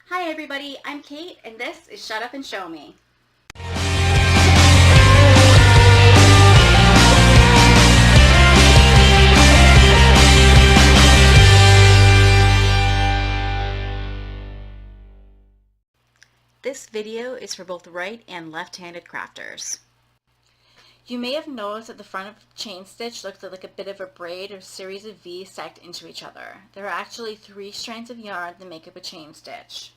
Hi everybody, I'm Kate and this is Shut Up and Show Me. This video is for both right and left-handed crafters. You may have noticed that the front of the chain stitch looks like a bit of a braid or series of V's stacked into each other. There are actually 3 strands of yarn that make up a chain stitch.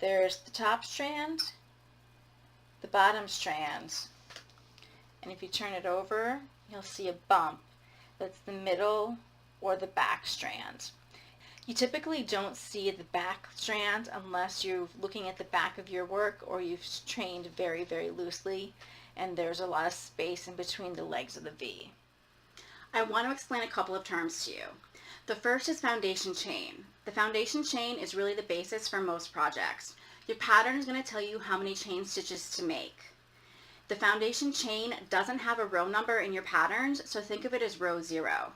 There's the top strand, the bottom strand, and if you turn it over, you'll see a bump. That's the middle or the back strand. You typically don't see the back strand unless you're looking at the back of your work or you've trained very, very loosely and there's a lot of space in between the legs of the V. I want to explain a couple of terms to you. The first is foundation chain. The foundation chain is really the basis for most projects. Your pattern is going to tell you how many chain stitches to make. The foundation chain doesn't have a row number in your patterns, so think of it as row 0.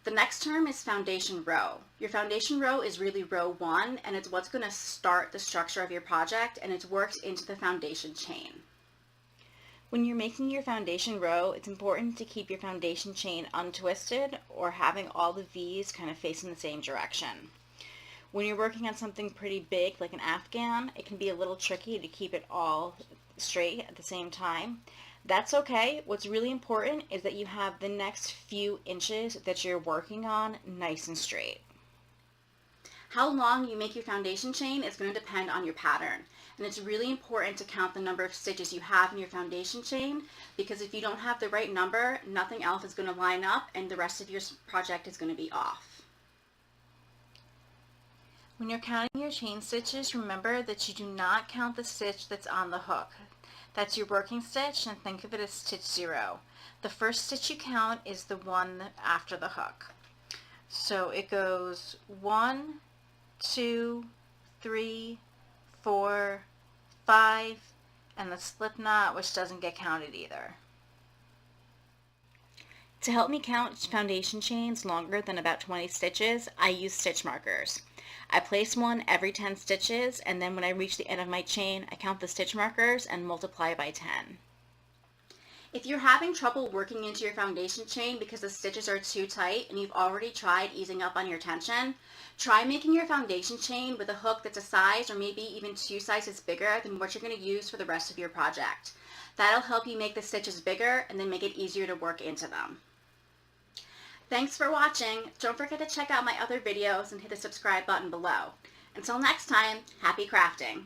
The next term is foundation row. Your foundation row is really row 1, and it's what's going to start the structure of your project, and it's worked into the foundation chain. When you're making your foundation row, it's important to keep your foundation chain untwisted or having all the V's kind of facing the same direction. When you're working on something pretty big like an afghan, it can be a little tricky to keep it all straight at the same time. That's okay. What's really important is that you have the next few inches that you're working on nice and straight. How long you make your foundation chain is going to depend on your pattern, and it's really important to count the number of stitches you have in your foundation chain, because if you don't have the right number, nothing else is going to line up and the rest of your project is going to be off. When you're counting your chain stitches, remember that you do not count the stitch that's on the hook. That's your working stitch, and think of it as stitch 0. The first stitch you count is the one after the hook. So it goes 1, 2, 3, 4, 5, and the slip knot, which doesn't get counted either. To help me count foundation chains longer than about 20 stitches, I use stitch markers. I place one every 10 stitches, and then when I reach the end of my chain, I count the stitch markers and multiply by 10. If you're having trouble working into your foundation chain because the stitches are too tight and you've already tried easing up on your tension, try making your foundation chain with a hook that's a size or maybe even 2 sizes bigger than what you're going to use for the rest of your project. That'll help you make the stitches bigger and then make it easier to work into them. Thanks for watching. Don't forget to check out my other videos and hit the subscribe button below. Until next time, happy crafting!